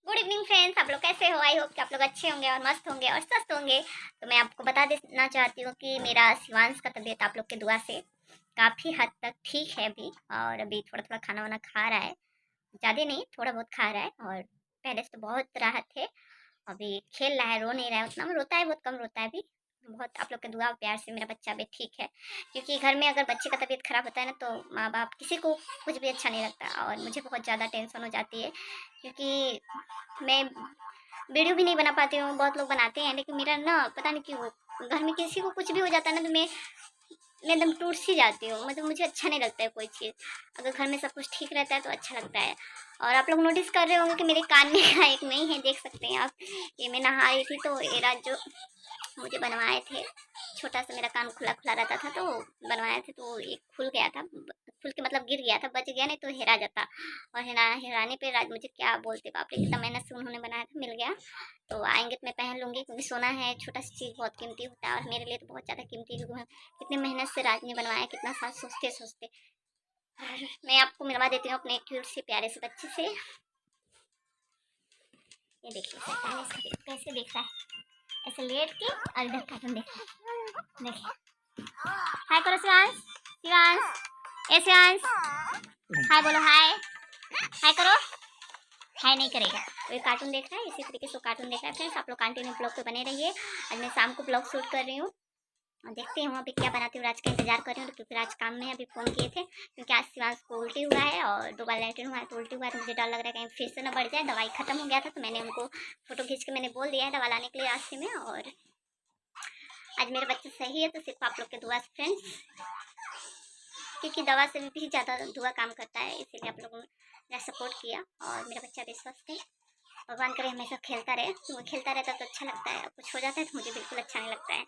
Good evening friends, आप लोग कैसे हो? आई होप कि आप लोग अच्छे होंगे और मस्त होंगे और स्वस्थ होंगे। तो मैं आपको बता देना चाहती हूँ कि मेरा शिवांश का तबीयत आप लोग के दुआ से काफ़ी हद तक ठीक है अभी। और अभी थोड़ा थोड़ा खाना वाना खा रहा है, ज़्यादा नहीं, थोड़ा बहुत खा रहा है। और पहले से तो बहुत राहत है। अभी खेल रहा है, रो नहीं रहा है उतना, रोता है बहुत कम रोता है अभी। बहुत आप लोग के दुआ और प्यार से मेरा बच्चा भी ठीक है। क्योंकि घर में अगर बच्चे का तबीयत खराब होता है ना, तो माँ बाप किसी को कुछ भी अच्छा नहीं लगता। और मुझे बहुत ज़्यादा टेंशन हो जाती है, क्योंकि मैं वीडियो भी नहीं बना पाती हूँ। बहुत लोग बनाते हैं, लेकिन मेरा ना पता नहीं क्यों, घर में किसी को कुछ भी हो जाता है ना, तो मैं एकदम टूट सी जाती हूँ। मतलब मुझे अच्छा नहीं लगता है कोई चीज़। अगर घर में सब कुछ ठीक रहता है तो अच्छा लगता है। और आप लोग नोटिस कर रहे होंगे कि मेरे कान में का एक नहीं है, देख सकते हैं आप। ये मैं नहा रही थी तो एरा जो मुझे बनवाए थे, छोटा सा मेरा कान खुला खुला रहता था, तो बनवाए थे तो एक खुल गया था। खुल के मतलब गिर गया था, बच गया, नहीं तो हेरा जाता। और हेराने पे राज मुझे क्या बोलते, बाप रे, कितना मेहनत से उन्होंने बनाया था, मिल गया। तो आएंगे तो मैं पहन लूँगी, क्योंकि सोना है छोटा सी चीज़, बहुत कीमती होता है। और मेरे लिए तो बहुत ज़्यादा कीमती, क्योंकि कितनी मेहनत से राज ने बनवाया, कितना साथ सोचते सोचते। और मैं आपको मिलवा देती हूँ अपने क्यूट से प्यारे से बच्चे से। ये देखिए शैतान, इसका कैसे देख रहा है, ऐसे लेट के, और इधर कार्टून देख रहा है। देखिए, हाय करो शिवांश। शिवांश, ए शिवांश, हाय बोलो, हाय। हाय करो। हाय नहीं करेगा, तो ये कार्टून देख रहा है, इसी तरीके से कार्टून देख रहा है। फ्रेंड्स, आप लोग कंटिन्यू ब्लॉग पे बने रहिए। आज मैं शाम को ब्लॉग शूट कर रही हूँ, और देखते हैं वहाँ पे क्या बनाती हूँ। राज का इंतजार कर रही हूँ, क्योंकि राज काम में है, अभी फ़ोन किए थे। क्योंकि आज शिवांश को उल्टी हुआ है, और 2 बार लैट्रिन हुआ है, तो उल्टी हुआ है, तो मुझे डर लग रहा है कहीं फिर से ना बढ़ जाए। दवाई खत्म हो गया था, तो मैंने उनको फोटो खींच के मैंने बोल दिया है दवा लाने के लिए रास्ते में। और आज मेरा बच्चा सही है, तो सिर्फ आप लोग के दुआ से फ्रेंड्स, क्योंकि दवा से भी ज़्यादा दुआ काम करता है, इसीलिए आप लोगों ने मेरा सपोर्ट किया। और मेरा बच्चा भी स्वस्थ है, भगवान करे हमेशा खेलता रहे। वो खेलता रहता तो अच्छा लगता है, कुछ हो जाता है तो मुझे बिल्कुल अच्छा नहीं लगता है।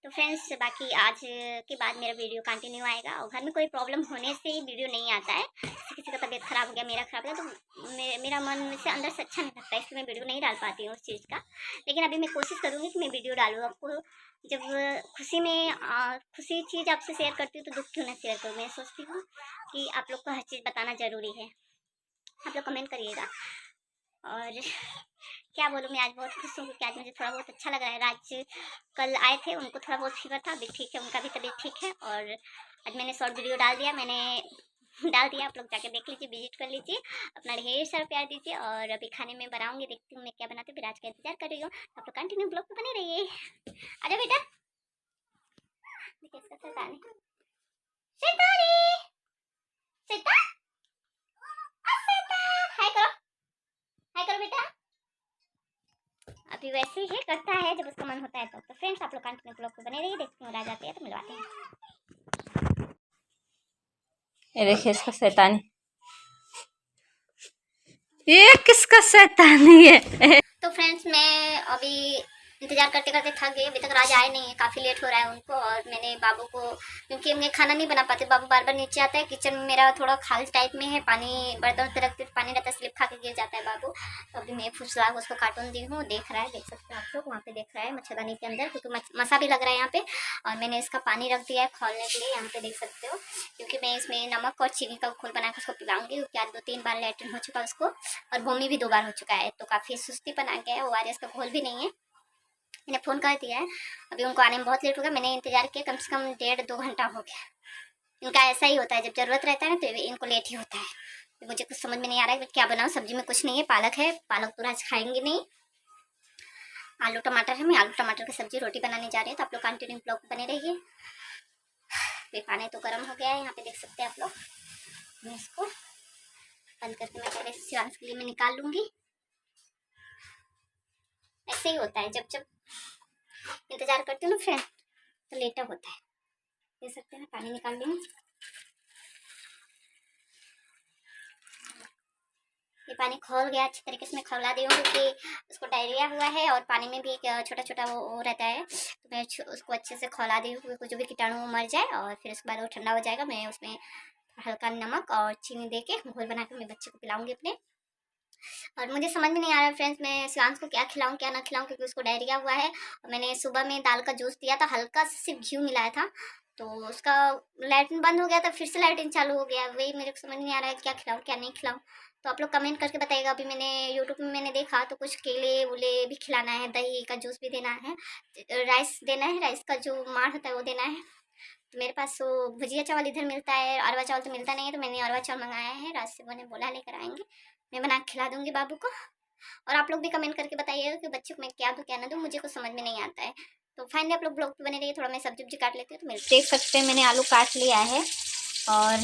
तो फ्रेंड्स, बाकी आज के बाद मेरा वीडियो कंटिन्यू आएगा। और घर में कोई प्रॉब्लम होने से ही वीडियो नहीं आता है। किसी का तबीयत खराब हो गया, मेरा खराब हो गया, तो मेरा मन से अंदर से अच्छा नहीं लगता है, इसलिए मैं वीडियो नहीं डाल पाती हूँ उस चीज़ का। लेकिन अभी मैं कोशिश करूँगी कि मैं वीडियो डालूँ आपको। जब खुशी में खुशी चीज़ आपसे शेयर करती हूँ, तो दुख क्यों ना शेयर करूँ। मैं सोचती हूँ कि आप लोग को हर चीज़ बताना ज़रूरी है। आप लोग कमेंट करिएगा। और क्या बोलूँ, मैं आज बहुत खुश हूँ, क्योंकि आज मुझे थोड़ा बहुत अच्छा लग रहा है। राज कल आए थे, उनको थोड़ा बहुत फीवर था, अभी ठीक है, उनका भी तबीयत ठीक है। और आज मैंने शॉर्ट वीडियो डाल दिया, मैंने डाल दिया, आप लोग जाके देख लीजिए, विजिट कर लीजिए, अपना ढेर सारा प्यार दीजिए। और अभी खाने में बनाऊंगी, देखती हूँ मैं क्या बनाती हूँ, फिर राज का इंतजार कर रही हूँ। आप लोग कंटिन्यू ब्लॉग पे बने रहिए। आजा बेटा, देखिए इसका शैतानी, शैतानी, शैतान, शैतान, हाय करो, हाय करो बेटा। अभी वैसे ही करता है जब उसका मन होता है तो फ्रेंड्स, आप लोग कंटिन्यू ब्लॉग पे बने रहिए, देखते हैं राज आते हैं तो मिलवाते हैं। ये देखिए इसका शैतानी, ये किसका शैतानी है। तो फ्रेंड्स, मैं अभी इंतजार करते करते थक गई, अभी तक राज आए नहीं है, काफ़ी लेट हो रहा है उनको। और मैंने बाबू को, क्योंकि मैं खाना नहीं बना पाती, बाबू बार बार नीचे आता है, किचन में मेरा थोड़ा खाल टाइप में है, पानी बर्तन से रखते पानी रहता है, स्लिप खा के गिर जाता है बाबू। तो अभी मैं फुसला उसको कार्टून दी हूँ, देख रहा है, देख सकते हैं आप लोग, वहाँ पे देख रहा है मच्छरदानी के अंदर, क्योंकि मसा भी लग रहा है यहाँ पे। और मैंने इसका पानी रख दिया है खोलने के लिए, यहाँ पे देख सकते हो, क्योंकि मैं इसमें नमक और चीनी का घोल बना के उसको पिलाऊंगी, क्योंकि आज 2-3 बार लैट्रिन हो चुका है उसको, और भूमि भी 2 बार हो चुका है, तो काफ़ी सुस्ती बना गया है। ORS का घोल भी नहीं है, मैंने फ़ोन कर दिया है। अभी उनको आने में बहुत लेट हो गया, मैंने इंतज़ार किया कम से कम 1.5-2 घंटा हो गया। इनका ऐसा ही होता है, जब ज़रूरत रहता है ना तो इनको लेट ही होता है। तो मुझे कुछ समझ में नहीं आ रहा है कि क्या बनाऊँ। सब्जी में कुछ नहीं है, पालक है, पालक तो आज खाएंगे नहीं। आलू टमाटर है, मैं आलू टमाटर की सब्जी रोटी बनाने जा रही हूँ, तो आप लोग कंटिन्यू ब्लॉग पे बने रहिए। फिर पानी तो गर्म हो गया है, यहाँ पे देख सकते हैं आप लोग। मैं इसको बंद करके मैं पहले शिवांश के लिए मैं निकाल लूँगी। ऐसे ही होता है, जब जब इंतज़ार करती हूँ ना फ्रेंड, तो लेटा होता है। देख सकते हैं, पानी निकाल लूँ। ये पानी खोल गया, अच्छी तरीके से मैं खौला दी हूँ, क्योंकि उसको डायरिया हुआ है, और पानी में भी एक छोटा छोटा वो रहता है, तो मैं उसको अच्छे से खौला दी हूँ, क्योंकि जो भी कीटाणु मर जाए। और फिर उसके बाद वो ठंडा हो जाएगा, मैं उसमें हल्का नमक और चीनी दे के घोल बना के मैं बच्चे को पिलाऊंगी अपने। और मुझे समझ में नहीं आ रहा फ्रेंड्स, मैं शिवांश को क्या खिलाऊं क्या ना खिलाऊं, क्योंकि उसको डायरिया हुआ है। और मैंने सुबह में दाल का जूस दिया था, हल्का सा सिर्फ घी मिलाया था, तो उसका लैट्रिन बंद हो गया था, फिर से लैट्रिन चालू हो गया। वही मेरे को समझ नहीं आ रहा है क्या खिलाऊं क्या नहीं खिलाऊं। तो आप लोग कमेंट करके बताइएगा। अभी मैंने यूट्यूब में मैंने देखा तो कुछ केले उले भी खिलाना है, दही का जूस भी देना है, राइस देना है, राइस का जो मार होता है वो देना है। तो मेरे पास तो भुजिया चावल इधर मिलता है, अरवा चावल तो मिलता नहीं है, तो मैंने अरवा चावल मंगाया है, रात से मैंने बोला लेकर आएंगे, मैं बना के खिला दूंगी बाबू को। और आप लोग भी कमेंट करके बताइएगा कि बच्चे को मैं क्या दूँ क्या ना दूँ, मुझे कुछ समझ में नहीं आता है। तो फाइनली आप लोग ब्लॉग पे बने रहिए, थोड़ा मैं सब्जी उब्जी काट लेती हूँ तो मिलते। देख सकते हैं मैंने आलू काट लिया है, और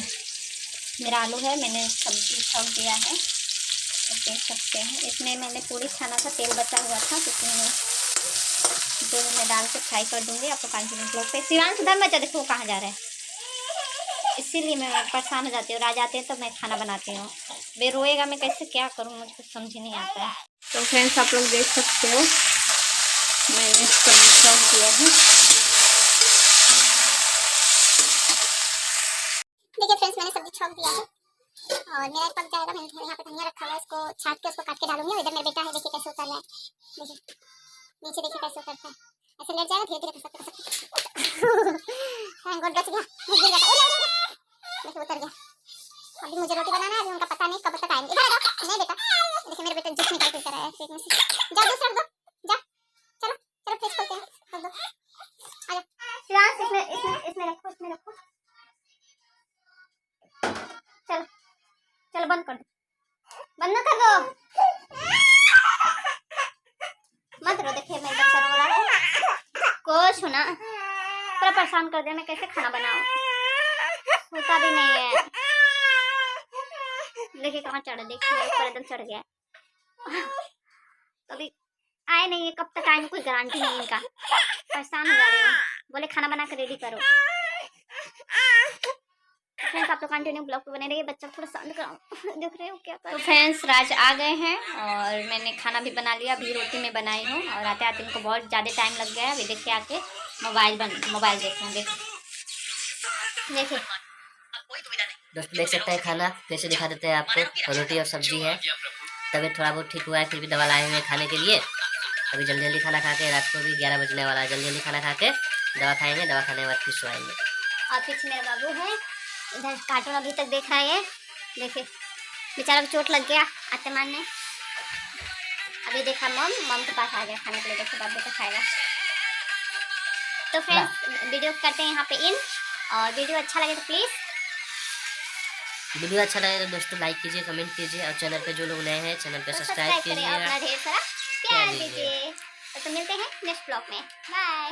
मेरा आलू है, मैंने सब्जी छौंक दिया है, तो देख सकते हैं। इसमें मैंने पूरी छाना था, तेल बचा हुआ था, क्योंकि मैं तेल में डाल के फ्राई कर दूंगी। आपको कंटिन्यू ब्लॉग पे। शिवांश उधर मत जा, देखो वो कहाँ जा रहा है, इसीलिए मैं परेशान हो जाती हूँ। राज आते हैं तो मैं खाना बनाती हूँ, वे रोएगा मैं कैसे क्या करूँ, मुझे कुछ समझ ही नहीं आता है। तो फ्रेंड्स आप लोग देख सकते हो मैंने सब्जी छौंक दिया है। देखिए फ्रेंड्स, मैंने सब्जी छौंक दिया है और मेरा पक जाएगा। मैंने यहाँ पे धनिया रखा हुआ है, इसको छाट के उसको काट के डालूंगी। इधर मेरा बेटा है, देखिए कैसे उतर रहा है, देखिए नीचे देखिए कैसे उतरता है, ऐसे लेट जाएगा, धीरे धीरे गोल बच गया, गिर गया था, देखिए उतर गया। अभी मुझे रोटी बनाना है, अभी उनका पता नहीं कब तक आएंगे। इधर आ जाओ, नहीं बेटा, देखिए मेरे बेटा जूस निकाल के उतर आया है पेट में से। जाओ जूस रख दो, जा चलो चलो फ्रिज खोलते हैं, रख दो, आ जाओ शिवांश इसमें इसमें इसमें रखो, इसमें रखो, चलो चलो बंद कर दो, बंद कर दो, मत रो। देखिए मेरा बच्चा रो रहा है, कुछ होना पूरा परेशान कर दिया। मैं कैसे खाना बनाऊं, होता भी नहीं है। देखिए कहाँ चढ़ा, देखिए ऊपर एकदम चढ़ गया। अभी आए नहीं है, कब तक आएंगे कोई गारंटी नहीं इनका, परेशान हो जा रही हूँ। बोले खाना बना के रेडी करो। फ्रेंड्स आप लोग कंटिन्यू ब्लॉग पे बने रहिए, बच्चा थोड़ा शांत कराओ। देख रहे हो क्या कर। तो फ्रेंड्स राज आ गए हैं और मैंने खाना भी बना लिया, अभी रोटी में बनाई हूँ, और आते आते इनको बहुत ज़्यादा टाइम लग गया है। अभी देखिए आके मोबाइल देख रहे हैं, देखिए दोस्तों देख सकते हैं खाना कैसे दिखा देते हैं आपको। रोटी और सब्जी है, तबीयत थोड़ा बहुत ठीक हुआ है, फिर भी दवा लाए हुए हैं खाने के लिए। अभी जल्दी जल्दी खाना खा के, रात को भी 11 बजने वाला है, जल्दी जल्दी खाना खा के दवा खाएंगे, दवा खाने के बाद फिर सोएंगे। और पीछे मेरा बाबू है, इधर कार्टून अभी तक देख रहा है। देखिए बेचारा को चोट लग गया आते मारने। अभी देखा मम के पास आ गया खाने के लिए, देखो बाबू को खाएगा। तो फ्रेंड्स वीडियो करते हैं यहाँ पे इन, और वीडियो अच्छा लगे तो प्लीज़ वीडियो अच्छा लगे तो दोस्तों लाइक कीजिए, कमेंट कीजिए, और चैनल पे जो लोग नए हैं चैनल पे सब्सक्राइब करें, कीजिए, अपना ढेर सारा प्यार दीजिए। दीजिए। तो मिलते हैं नेक्स्ट ब्लॉग में, बाय।